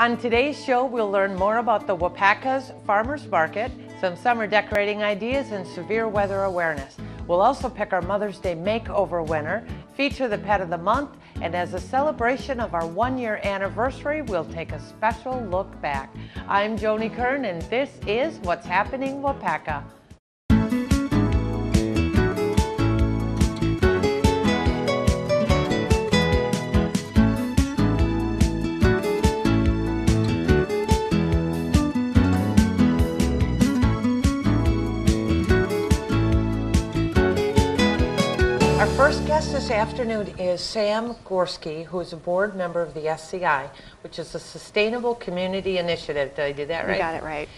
On today's show, we'll learn more about the Waupaca's Farmers Market, some summer decorating ideas, and severe weather awareness. We'll also pick our Mother's Day Makeover winner, feature the Pet of the Month, and as a celebration of our one-year anniversary, we'll take a special look back. I'm Joni Kern, and this is What's Happening Waupaca. Our first guest this afternoon is Sam Gorski, who is a board member of the SCI, which is a Sustainable Community Initiative. Did I do that right? You got it right.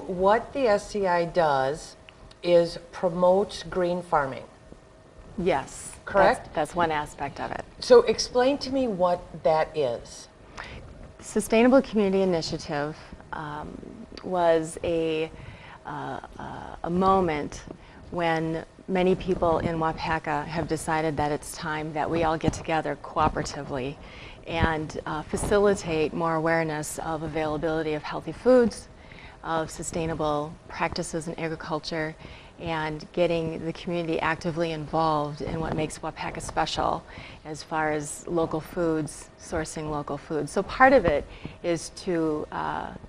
What the SCI does is promotes green farming. Yes. Correct? That's one aspect of it. So explain to me what that is. Sustainable Community Initiative was a moment when many people in Waupaca have decided that it's time that we all get together cooperatively and facilitate more awareness of availability of healthy foods, of sustainable practices in agriculture, and getting the community actively involved in what makes Waupaca special as far as local foods, sourcing local foods. So part of it is to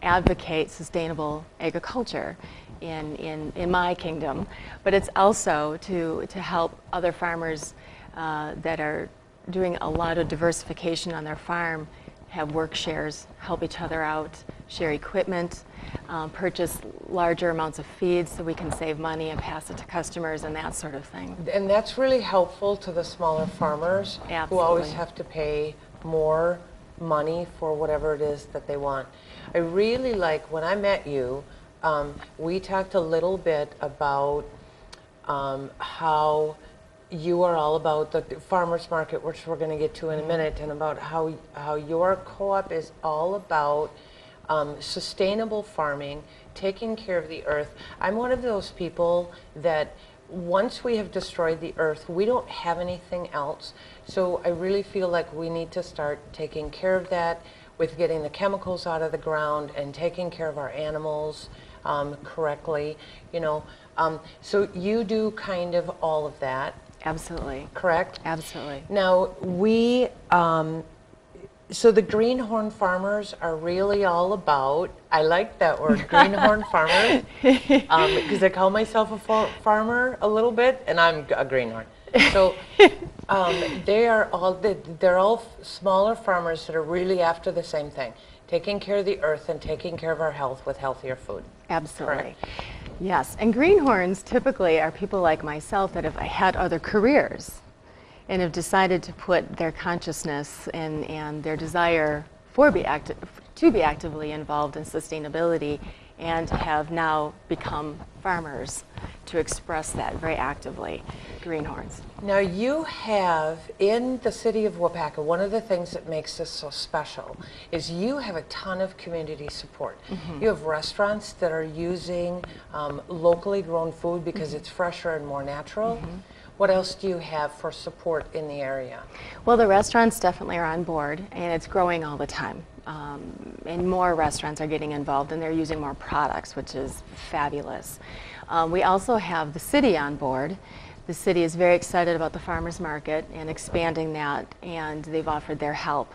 advocate sustainable agriculture in my kingdom, but it's also to help other farmers that are doing a lot of diversification on their farm have work shares, help each other out, share equipment, purchase larger amounts of feed so we can save money and pass it to customers and that sort of thing. And that's really helpful to the smaller farmers. Absolutely. Who always have to pay more money for whatever it is that they want. I really like, when I met you, we talked a little bit about how you are all about the farmers market, which we're going to get to in a minute, and about how your co-op is all about sustainable farming, taking care of the earth. I'm one of those people that once we have destroyed the earth, we don't have anything else. So I really feel like we need to start taking care of that with getting the chemicals out of the ground and taking care of our animals correctly, you know. So you do kind of all of that. Absolutely. Correct? Absolutely. Now, so the greenhorn farmers are really all about, I like that word, greenhorn farmers, because I call myself a farmer a little bit, and I'm a greenhorn. So they're all smaller farmers that are really after the same thing, taking care of the earth and taking care of our health with healthier food. Absolutely. Correct? Yes, and greenhorns typically are people like myself that have had other careers and have decided to put their consciousness and their desire to be actively involved in sustainability and have now become farmers to express that very actively, greenhorns. Now you have, in the city of Waupaca, one of the things that makes this so special is you have a ton of community support. Mm-hmm. You have restaurants that are using locally grown food because it's fresher and more natural. Mm-hmm. What else do you have for support in the area? Well, the restaurants definitely are on board, and it's growing all the time. And more restaurants are getting involved, and they're using more products, which is fabulous. We also have the city on board. The city is very excited about the farmers market and expanding that, and they've offered their help.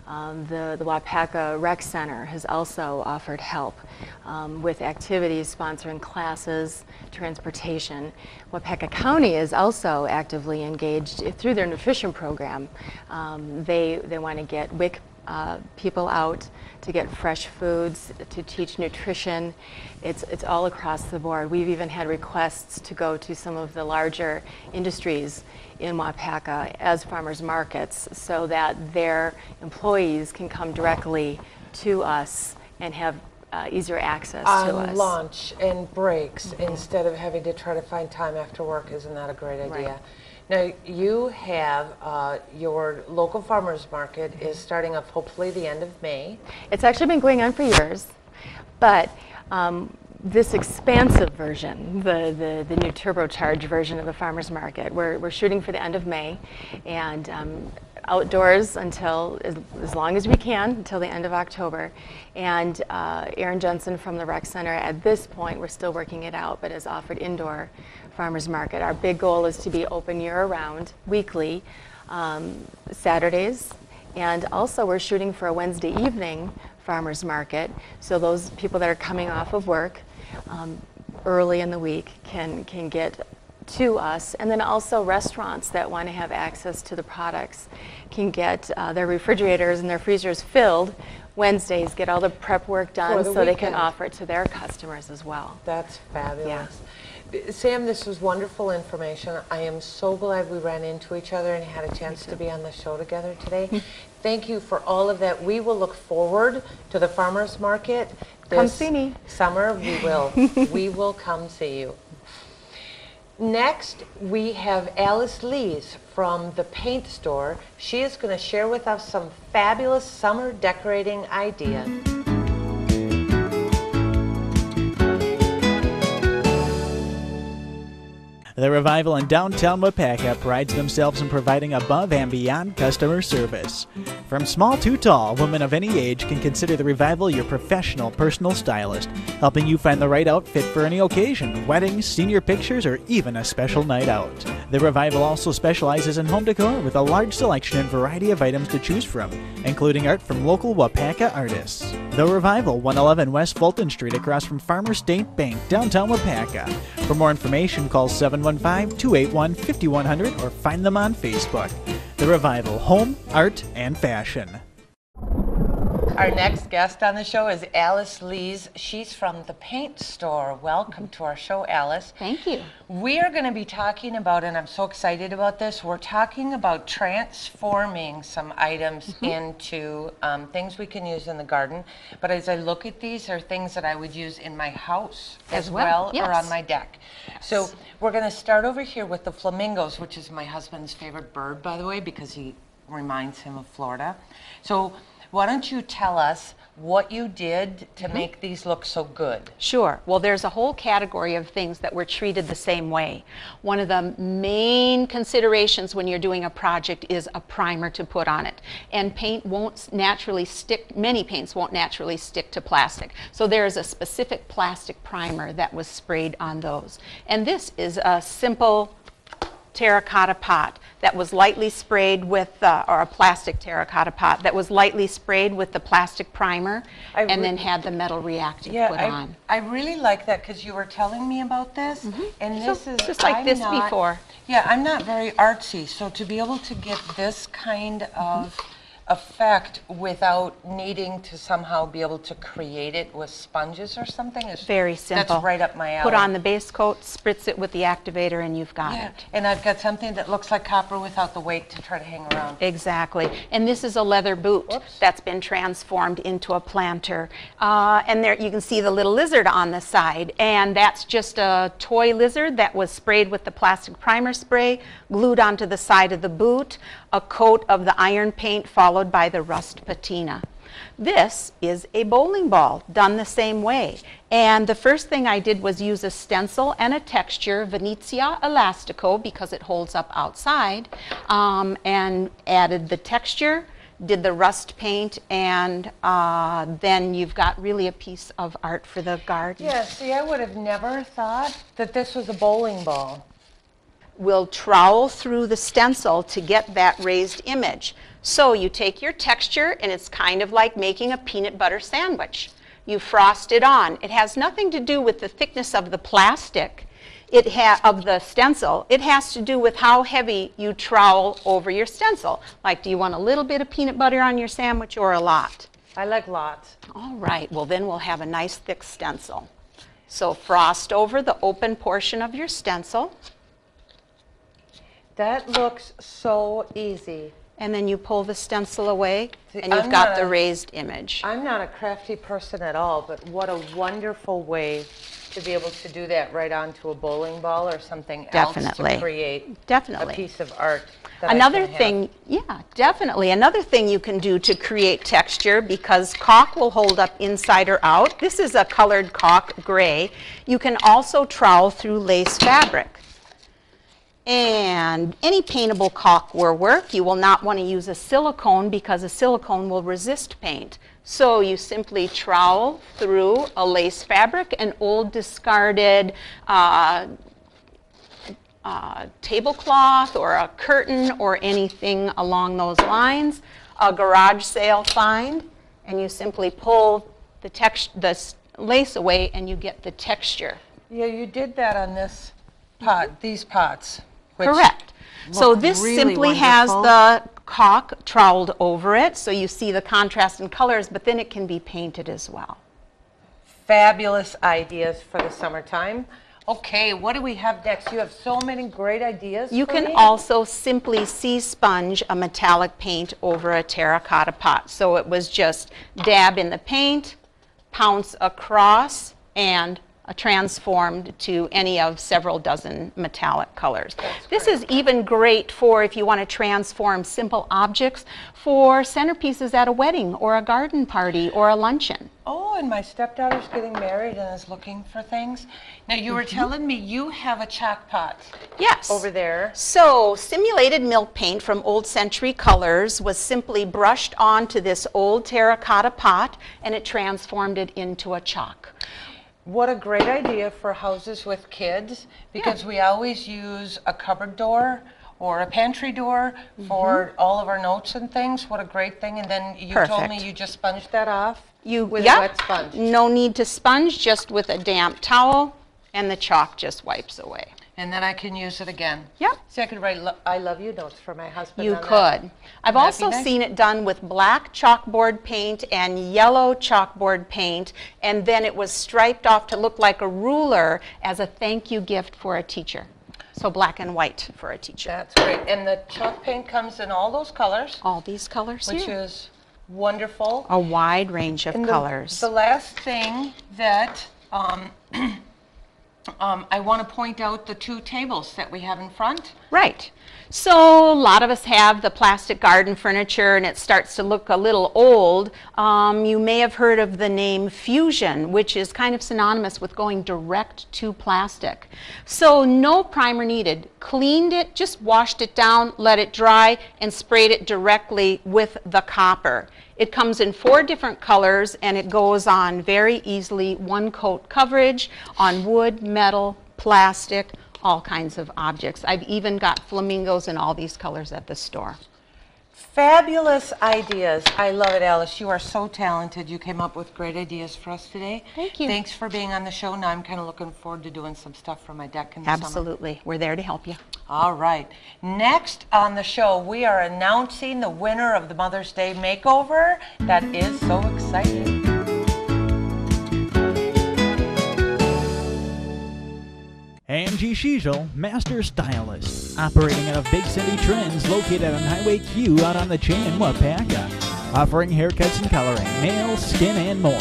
The Waupaca Rec Center has also offered help with activities, sponsoring classes, transportation. Waupaca County is also actively engaged through their nutrition program. They want to get WIC people out to get fresh foods, to teach nutrition. It's all across the board. We've even had requests to go to some of the larger industries in Waupaca as farmers markets so that their employees can come directly to us and have easier access to us. Lunch and breaks instead of having to try to find time after work. Isn't that a great idea? Right. Now you have your local farmers market is starting up hopefully the end of May. It's actually been going on for years, but this expansive version, the new turbocharged version of the farmers market, we're shooting for the end of May, and outdoors until as long as we can, until the end of October. And Aaron Jensen from the Rec Center, at this point, we're still working it out, but has offered indoor farmers market. Our big goal is to be open year-round, weekly, Saturdays, and also we're shooting for a Wednesday evening farmers market, so those people that are coming off of work early in the week can get to us. And then also restaurants that want to have access to the products can get their refrigerators and their freezers filled Wednesdays, get all the prep work done so they can offer it to their customers as well. That's fabulous. Yeah. Sam, this was wonderful information. I am so glad we ran into each other and had a chance to be on the show together today. Thank you for all of that. We will look forward to the farmers market this come see me. Summer. We will. We will come see you. Next, we have Alice Lees from the paint store. She is going to share with us some fabulous summer decorating ideas. The Revival in downtown Waupaca prides themselves in providing above and beyond customer service. From small to tall, women of any age can consider the Revival your professional personal stylist, helping you find the right outfit for any occasion, weddings, senior pictures, or even a special night out. The Revival also specializes in home decor with a large selection and variety of items to choose from, including art from local Waupaca artists. The Revival, 111 West Fulton Street across from Farmers State Bank, downtown Waupaca. For more information, call 715-281-5100 or find them on Facebook. The Revival, home, art, and fashion. Our next guest on the show is Alice Lees. She's from the paint store. Welcome to our show, Alice. Thank you. We are going to be talking about, and I'm so excited about this, we're talking about transforming some items into things we can use in the garden. But as I look at these, are things that I would use in my house as well, yes. or on my deck. Yes. So we're going to start over here with the flamingos, which is my husband's favorite bird, by the way, because he reminds him of Florida. So why don't you tell us what you did to make these look so good? Sure. Well, there's a whole category of things that were treated the same way. One of the main considerations when you're doing a project is a primer to put on it. And paint won't naturally stick, many paints won't naturally stick to plastic. So there is a specific plastic primer that was sprayed on those. And this is a simple terracotta pot that was lightly sprayed with, or a plastic terracotta pot that was lightly sprayed with the plastic primer and then had the metal reactive put on. I really like that because you were telling me about this, and this is just like this before. Yeah, I'm not very artsy, so to be able to get this kind of effect without needing to somehow be able to create it with sponges or something is very simple. That's right up my alley. Put on the base coat, spritz it with the activator, and you've got it. And I've got something that looks like copper without the weight to try to hang around. Exactly. And this is a leather boot that's been transformed into a planter. And there you can see the little lizard on the side. And that's just a toy lizard that was sprayed with the plastic primer spray, glued onto the side of the boot, a coat of the iron paint followed by the rust patina. This is a bowling ball done the same way. And the first thing I did was use a stencil and a texture, Venezia Elastico, because it holds up outside, and added the texture, did the rust paint, and then you've got really a piece of art for the garden. Yeah, see, I would have never thought that this was a bowling ball. We'll trowel through the stencil to get that raised image. So you take your texture, and it's kind of like making a peanut butter sandwich. You frost it on. It has nothing to do with the thickness of the plastic of the stencil. It has to do with how heavy you trowel over your stencil. Like, do you want a little bit of peanut butter on your sandwich or a lot? I like lots. All right, well then we'll have a nice thick stencil. So frost over the open portion of your stencil. That looks so easy. And then you pull the stencil away, and you've got the raised image. I'm not a crafty person at all, but what a wonderful way to be able to do that right onto a bowling ball or something else to create a piece of art. Another thing, yeah, definitely. Another thing you can do to create texture, because caulk will hold up inside or out. This is a colored caulk gray. You can also trowel through lace fabric. And any paintable caulk will work. You will not want to use a silicone because a silicone will resist paint. So you simply trowel through a lace fabric, an old discarded tablecloth or a curtain or anything along those lines, a garage sale find, and you simply pull the lace away and you get the texture. Yeah, you did that on this pot, these pots. Correct. So this really simply wonderful. has the caulk troweled over it, so you see the contrast in colors, but then it can be painted as well. Fabulous ideas for the summertime. Okay, what do we have next? You have so many great ideas. You for can me. also simply sea sponge a metallic paint over a terracotta pot. So it was just dab in the paint, pounce across, and transformed to any of several dozen metallic colors. This is even great for if you want to transform simple objects for centerpieces at a wedding or a garden party or a luncheon. Oh, and my stepdaughter's getting married and is looking for things. Now, you were telling me you have a chalk pot. Yes. Over there. So simulated milk paint from Old Century Colors was simply brushed onto this old terracotta pot and it transformed it into a chalk. What a great idea for houses with kids, because we always use a cupboard door or a pantry door for all of our notes and things. What a great thing. And then you told me you just sponged that off with a wet sponge. No need to sponge, just with a damp towel, and the chalk just wipes away. And then I can use it again. Yeah. So I could write I love you notes for my husband. You on could. that. I've also seen it done with black chalkboard paint and yellow chalkboard paint, and then it was striped off to look like a ruler as a thank you gift for a teacher. So black and white for a teacher. That's great. And the chalk paint comes in all those colors. All these colors which here. is wonderful. A wide range of colors. The last thing that I want to point out the two tables that we have in front. Right. So a lot of us have the plastic garden furniture and it starts to look a little old. You may have heard of the name Fusion, which is kind of synonymous with going direct to plastic. So no primer needed. Cleaned it, just washed it down, let it dry, and sprayed it directly with the copper. It comes in 4 different colors and it goes on very easily, one coat coverage on wood, metal, plastic, all kinds of objects. I've even got flamingos in all these colors at the store. Fabulous ideas. I love it, Alice. You are so talented. You came up with great ideas for us today. Thank you. Thanks for being on the show. Now I'm kind of looking forward to doing some stuff for my deck in the summer. Absolutely. We're there to help you. All right. Next on the show, we are announcing the winner of the Mother's Day Makeover. That is so exciting. Angie Schiesel, Master Stylist, operating out of Big City Trends, located on Highway Q out on the chain in Waupaca, offering haircuts and coloring, nails, skin, and more.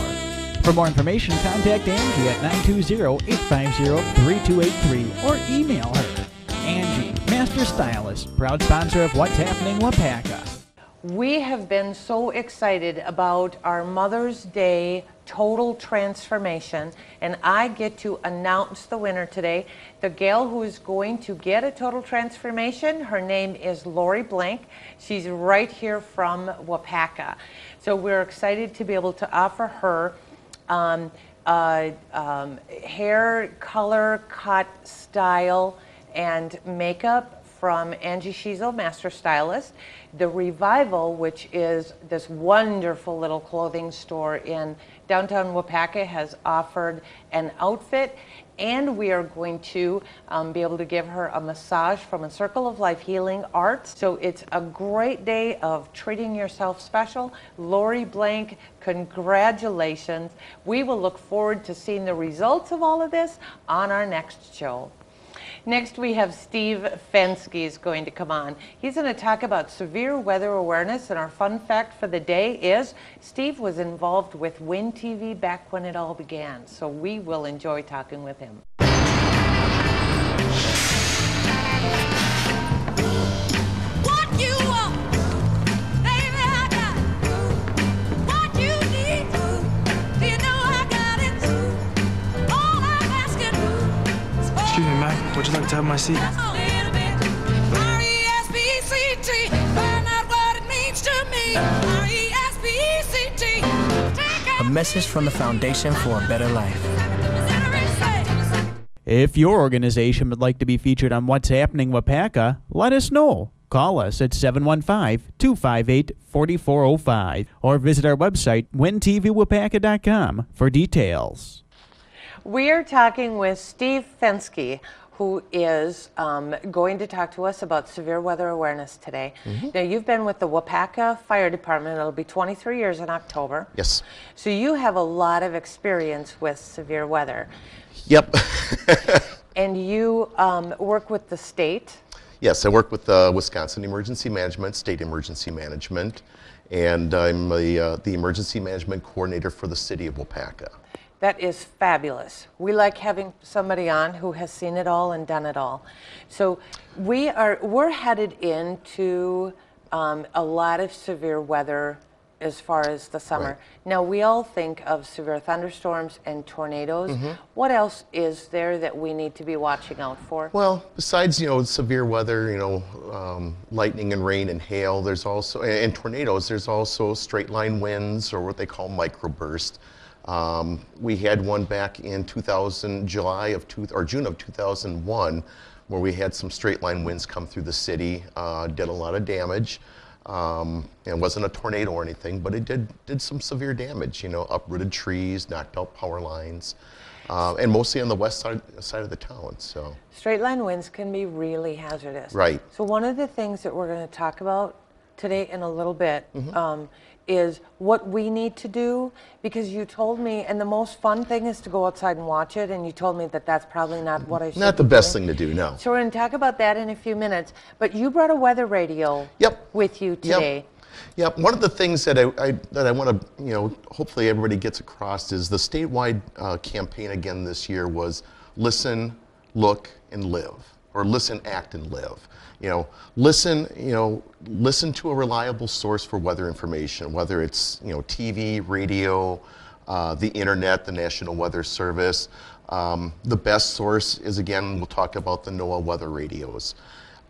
For more information, contact Angie at 920-850-3283 or email her. Angie, Master Stylist, proud sponsor of What's Happening Waupaca. We have been so excited about our Mother's Day total transformation, and I get to announce the winner today. The gal who is going to get a total transformation, her name is Lori Blank. She's right here from Waupaca. So we're excited to be able to offer her hair, color, cut, style, and makeup from Angie Schiesel, Master Stylist. The Revival, which is this wonderful little clothing store in downtown Waupaca, has offered an outfit, and we are going to be able to give her a massage from a Circle of Life Healing Arts. So it's a great day of treating yourself special. Lori Blank, congratulations. We will look forward to seeing the results of all of this on our next show. Next, we have Steve Fensky is going to come on. He's going to talk about severe weather awareness, and our fun fact for the day is Steve was involved with WIN TV back when it all began, so we will enjoy talking with him. What you want, baby, I got it. What you need to, you know I got it too. All I'm asking you is Excuse me, ma'am. Would you like to have my seat? just a little bit. message from the Foundation for a Better Life. If your organization would like to be featured on What's Happening Waupaca, let us know. Call us at 715-258-4405 or visit our website, wintvwaupaca.com, for details. We are talking with Steve Fensky, who is going to talk to us about severe weather awareness today. Now, you've been with the Waupaca Fire Department. It'll be 23 years in October. Yes. So you have a lot of experience with severe weather. Yep. And you work with the state. Yes, I work with the Wisconsin Emergency Management, State Emergency Management, and I'm the Emergency Management Coordinator for the City of Waupaca. That is fabulous. We like having somebody on who has seen it all and done it all. So we're headed into a lot of severe weather as far as the summer. Right. Now, we all think of severe thunderstorms and tornadoes. What else is there that we need to be watching out for? Well, besides, severe weather, lightning and rain and hail, there's also, and tornadoes, there's also straight line winds, or what they call microburst. We had one back in June of 2001, where we had some straight line winds come through the city, did a lot of damage. It wasn't a tornado or anything, but it did some severe damage, uprooted trees, knocked out power lines, and mostly on the west side of the town. So Straight line winds can be really hazardous. Right. So one of the things that we're going to talk about today in a little bit is what we need to do, because you told me, and the most fun thing is to go outside and watch it, and you told me that that's probably not what I should not the be best doing. thing to do, no. So we're going to talk about that in a few minutes, but you brought a weather radio with you today. Yep. One of the things that I want to, hopefully everybody gets across is the statewide campaign again this year was listen, look, and live, or listen, act, and live. Listen to a reliable source for weather information, whether it's, TV, radio, the internet, the National Weather Service. The best source is, again, we'll talk about the NOAA weather radios.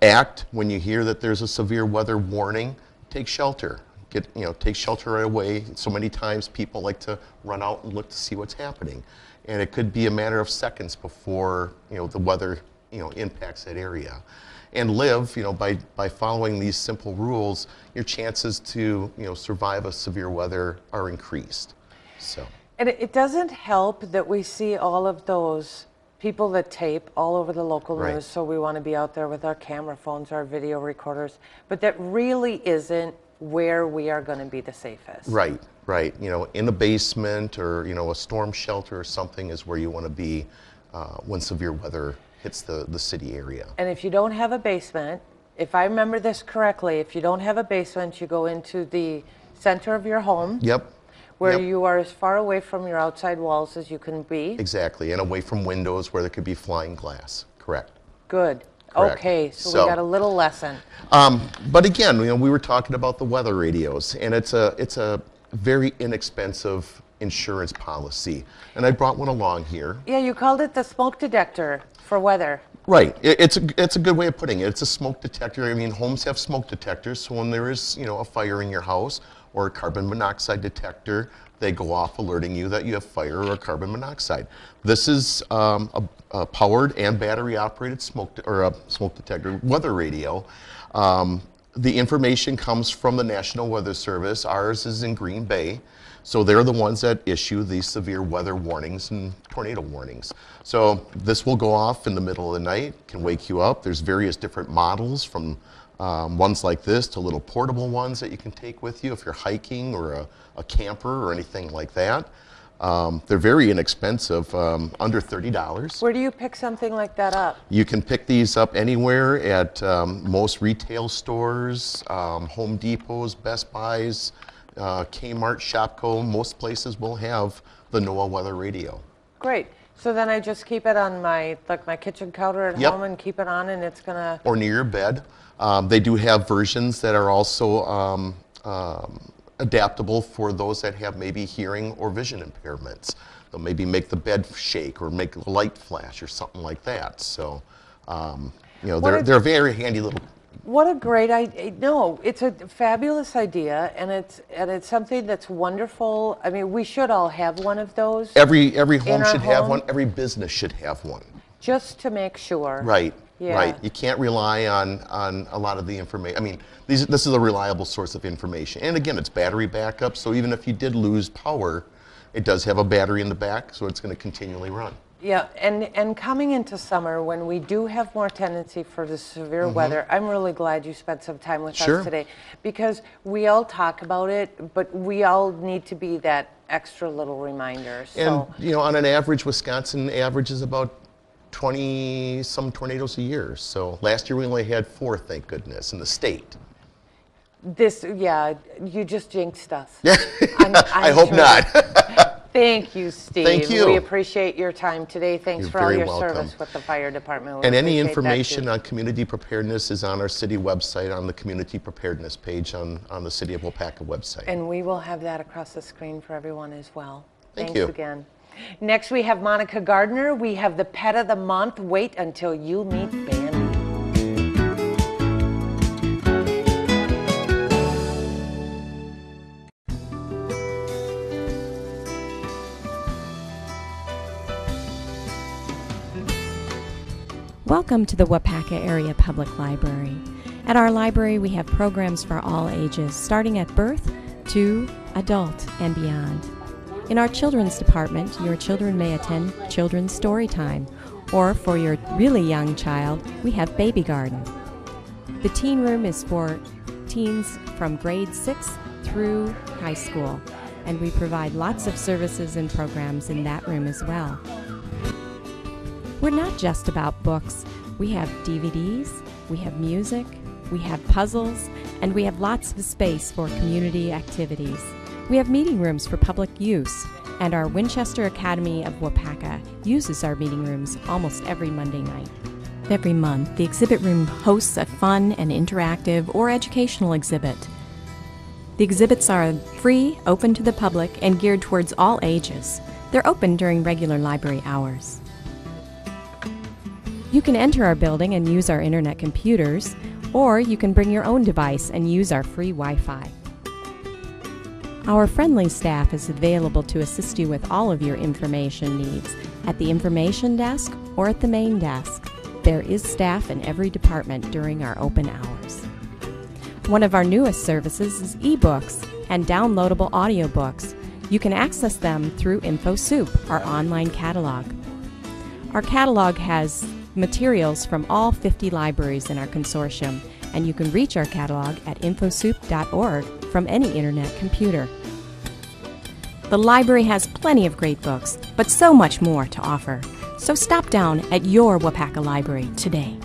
Act when you hear that there's a severe weather warning, take shelter. Take shelter right away. So many times people like to run out and look to see what's happening. And it could be a matter of seconds before, the weather, impacts that area. And live, by following these simple rules, your chances to, survive a severe weather are increased. So. And it doesn't help that we see all of those people that tape all over the local news, so we want to be out there with our camera phones, our video recorders, but that really isn't where we are going to be the safest. Right. In a basement or, a storm shelter or something is where you want to be when severe weather hits the city area. And if you don't have a basement, if I remember this correctly, if you don't have a basement, you go into the center of your home. Where you are as far away from your outside walls as you can be. Exactly, and away from windows where there could be flying glass. Correct. Good. Correct. Okay, so we got a little lesson. But again, we were talking about the weather radios, and it's a very inexpensive insurance policy. And I brought one along here. Yeah, you called it the smoke detector for weather. Right. It's a good way of putting it. It's a smoke detector. I mean, homes have smoke detectors, so when there is, a fire in your house or a carbon monoxide detector, they go off alerting you that you have fire or carbon monoxide. This is a powered and battery-operated smoke detector weather radio. The information comes from the National Weather Service. Ours is in Green Bay. So they're the ones that issue these severe weather warnings and tornado warnings. So this will go off in the middle of the night, can wake you up. There's various different models, from ones like this to little portable ones that you can take with you if you're hiking or a camper or anything like that. They're very inexpensive, under $30. Where do you pick something like that up? You can pick these up anywhere at most retail stores, Home Depots, Best Buys, Kmart, Shopko. Most places will have the NOAA weather radio. Great. So then I just keep it on my kitchen counter at home and keep it on, and it's gonna... Or near your bed. They do have versions that are also adaptable for those that have maybe hearing or vision impairments. They'll maybe make the bed shake or make a light flash or something like that. So, they're a very handy little What a great idea. No, it's a fabulous idea, and it's something that's wonderful. I mean, we should all have one of those. Every home our should have home? one. Every business should have one. Just to make sure. Right. Yeah. Right. You can't rely on a lot of the information. I mean, this is a reliable source of information. And again, it's battery backup, so even if you did lose power, it does have a battery in the back, so it's going to continually run. Yeah, and coming into summer, when we do have more tendency for the severe weather, I'm really glad you spent some time with Sure. us today, because we all talk about it, but we all need to be that extra little reminder. And, So on an average, Wisconsin averages about 20-some tornadoes a year. So last year we only had 4, thank goodness, in the state. you just jinxed us. I hope not. Thank you, Steve. Thank you. We appreciate your time today. Thanks You're for all very your welcome. service with the fire department. We And any appreciate that, information too. on community preparedness is on our city website, on the community preparedness page on the City of Waupaca website. And we will have that across the screen for everyone as well. Thank Thanks you. again. Next, we have Monica Gardner. We have the Pet of the Month. Wait until you meet Bambi. Welcome to the Waupaca Area Public Library. At our library, we have programs for all ages, starting at birth to adult and beyond. In our children's department, your children may attend Children's Story Time, or for your really young child, we have Baby Garden. The teen room is for teens from grade 6 through high school, and we provide lots of services and programs in that room as well. We're not just about books. We have DVDs, we have music, we have puzzles, and we have lots of space for community activities. We have meeting rooms for public use, and our Winchester Academy of Waupaca uses our meeting rooms almost every Monday night. Every month, the exhibit room hosts a fun and interactive or educational exhibit. The exhibits are free, open to the public, and geared towards all ages. They're open during regular library hours. You can enter our building and use our internet computers, or you can bring your own device and use our free Wi-Fi. Our friendly staff is available to assist you with all of your information needs at the information desk or at the main desk. There is staff in every department during our open hours. One of our newest services is ebooks and downloadable audiobooks. You can access them through InfoSoup, our online catalog. Our catalog has materials from all 50 libraries in our consortium, and you can reach our catalog at infosoup.org from any internet computer. The library has plenty of great books, but so much more to offer. So stop down at your Waupaca library today.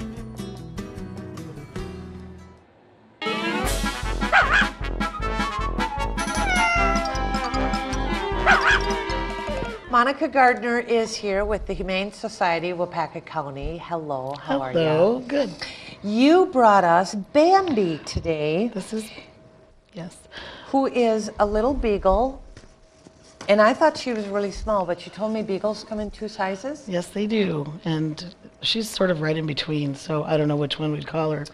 Monica Gardner is here with the Humane Society of Waupaca County. Hello, how are you? Hello, good. You brought us Bambi today, This is, yes. who is a little beagle. And I thought she was really small, but you told me beagles come in 2 sizes? Yes, they do. And she's sort of right in between, so I don't know which one we'd call her.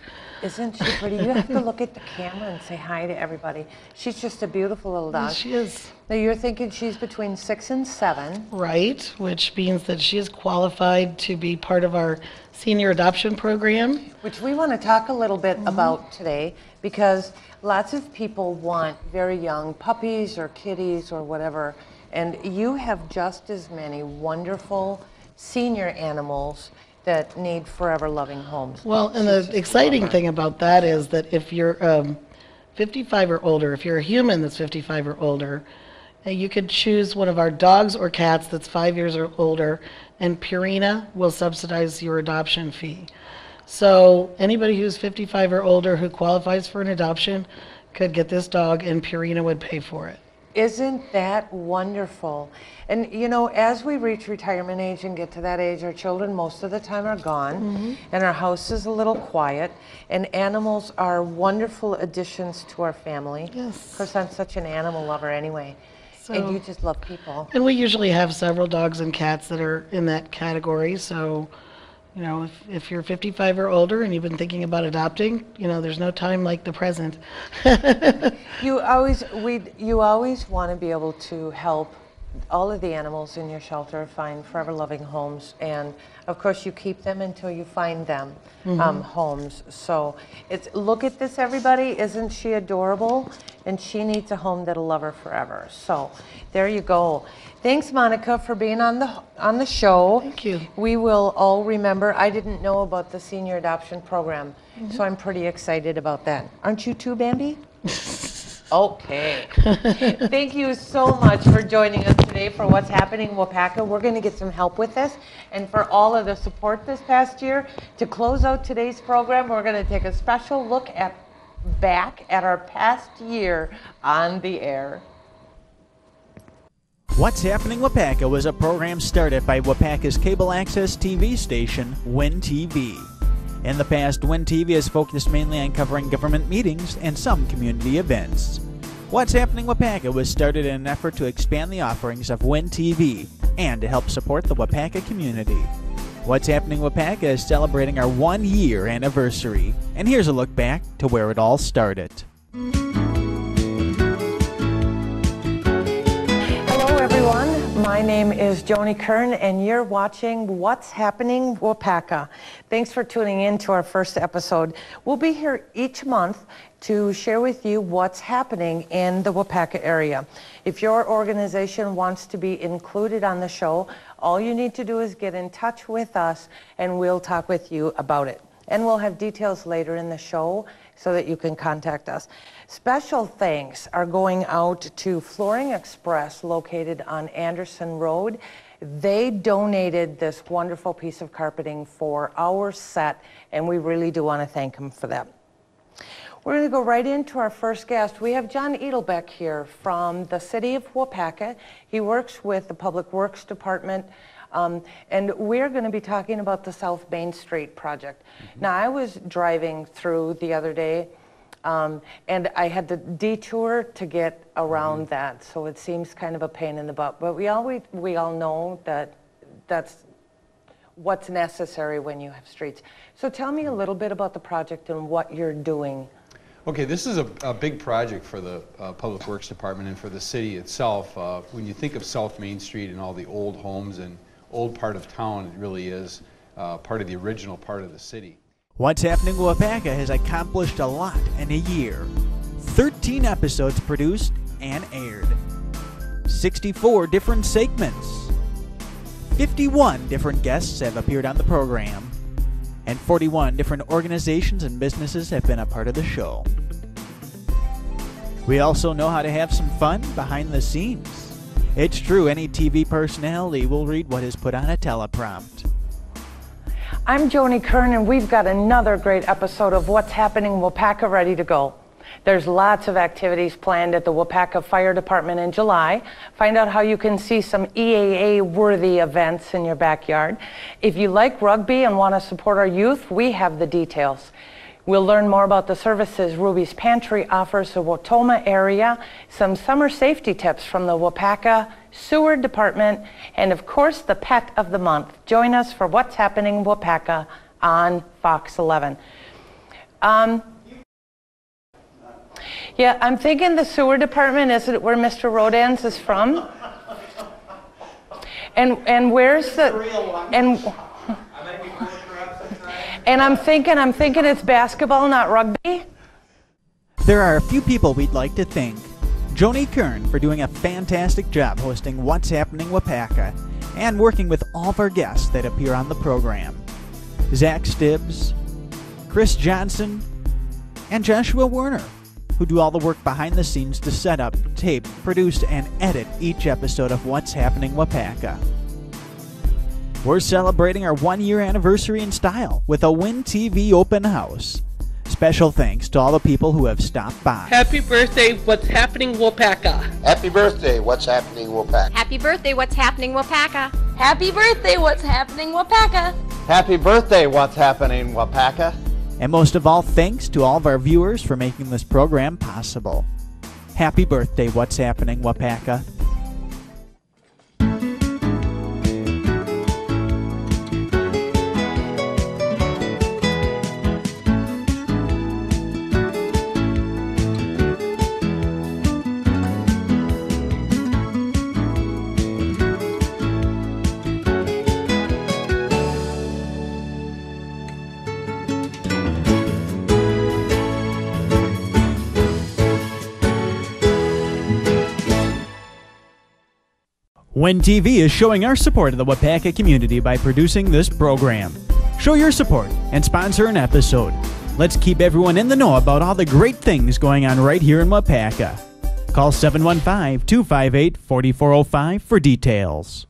Isn't she pretty? You have to look at the camera and say hi to everybody. She's just a beautiful little dog. She is. Now you're thinking she's between 6 and 7. Right, which means that she is qualified to be part of our senior adoption program. Which we want to talk a little bit about today, because lots of people want very young puppies or kitties or whatever, and you have just as many wonderful senior animals that need forever loving homes. Well, and the exciting thing about that is that if you're 55 or older, if you're a human that's 55 or older, you could choose one of our dogs or cats that's 5 years or older, and Purina will subsidize your adoption fee. So anybody who's 55 or older who qualifies for an adoption could get this dog, and Purina would pay for it. Isn't that wonderful? And you know, as we reach retirement age and get to that age, our children most of the time are gone, and our house is a little quiet, and animals are wonderful additions to our family. Yes. Because I'm such an animal lover anyway. And you just love people. And we usually have several dogs and cats that are in that category, so You know, if you're 55 or older and you've been thinking about adopting, you know, there's no time like the present. You always want to be able to help all of the animals in your shelter find forever loving homes, and of course you keep them until you find them homes. So look at this, everybody. Isn't she adorable? And she needs a home that'll love her forever. So there you go. Thanks, Monica, for being on the show. Thank you. We will all remember. I didn't know about the senior adoption program, so I'm pretty excited about that. Aren't you too, Bambi? Okay. Thank you so much for joining us today for What's Happening Waupaca. We're going to get some help with this, and for all of the support this past year. To close out today's program, we're going to take a special look back at our past year on the air. What's Happening Waupaca was a program started by Waupaca's cable access TV station, WIN TV. In the past, WIN TV has focused mainly on covering government meetings and some community events. What's Happening Waupaca was started in an effort to expand the offerings of WIN TV and to help support the Waupaca community. What's Happening Waupaca is celebrating our 1-year anniversary, and here's a look back to where it all started. Hello, everyone. My name is Joni Kern, and you're watching What's Happening Waupaca. Thanks for tuning in to our first episode. We'll be here each month to share with you what's happening in the Waupaca area. If your organization wants to be included on the show, all you need to do is get in touch with us, and we'll talk with you about it. And we'll have details later in the show so that you can contact us. Special thanks are going out to Flooring Express, located on Anderson Road. They donated this wonderful piece of carpeting for our set, and we really do want to thank them for that. We're going to go right into our first guest. We have John Edelbeck here from the city of Waupaca. He works with the Public Works Department, and we're going to be talking about the South Main Street project. Now, I was driving through the other day, and I had to detour to get around that, so it seems kind of a pain in the butt. But we all know that that's what's necessary when you have streets. So tell me a little bit about the project and what you're doing. Okay, this is a big project for the Public Works Department and for the city itself. When you think of South Main Street and all the old homes and old part of town, it really is part of the original part of the city. What's Happening Waupaca has accomplished a lot in a year. 13 episodes produced and aired. 64 different segments. 51 different guests have appeared on the program. And 41 different organizations and businesses have been a part of the show. We also know how to have some fun behind the scenes. It's true, any TV personality will read what is put on a teleprompt. I'm Joni Kern, and we've got another great episode of What's Happening Waupaca ready to go. There's lots of activities planned at the Waupaca Fire Department in July. Find out how you can see some EAA-worthy events in your backyard. If you like rugby and want to support our youth, we have the details. We'll learn more about the services Ruby's Pantry offers the Wautoma area, some summer safety tips from the Waupaca Sewer Department, and of course the pet of the month. Join us for What's Happening Waupaca on Fox 11. Yeah, I'm thinking the sewer department, is it where Mr. Rodans is from? And where's the and I'm thinking it's basketball, not rugby. There are a few people we'd like to thank. Joni Kern for doing a fantastic job hosting What's Happening Waupaca and working with all of our guests that appear on the program. Zach Stibbs, Chris Johnson, and Joshua Werner, who do all the work behind the scenes to set up, tape, produce, and edit each episode of What's Happening Waupaca. We're celebrating our 1-year anniversary in style with a WIN TV open house. Special thanks to all the people who have stopped by. Happy birthday, What's Happening Waupaca. Happy birthday, What's Happening Waupaca. Happy birthday, What's Happening Waupaca. Happy birthday, What's Happening Waupaca. Happy birthday, What's Happening Waupaca. And most of all, thanks to all of our viewers for making this program possible. Happy birthday, What's Happening Waupaca. When TV is showing our support of the Waupaca community by producing this program. Show your support and sponsor an episode. Let's keep everyone in the know about all the great things going on right here in Waupaca. Call 715-258-4405 for details.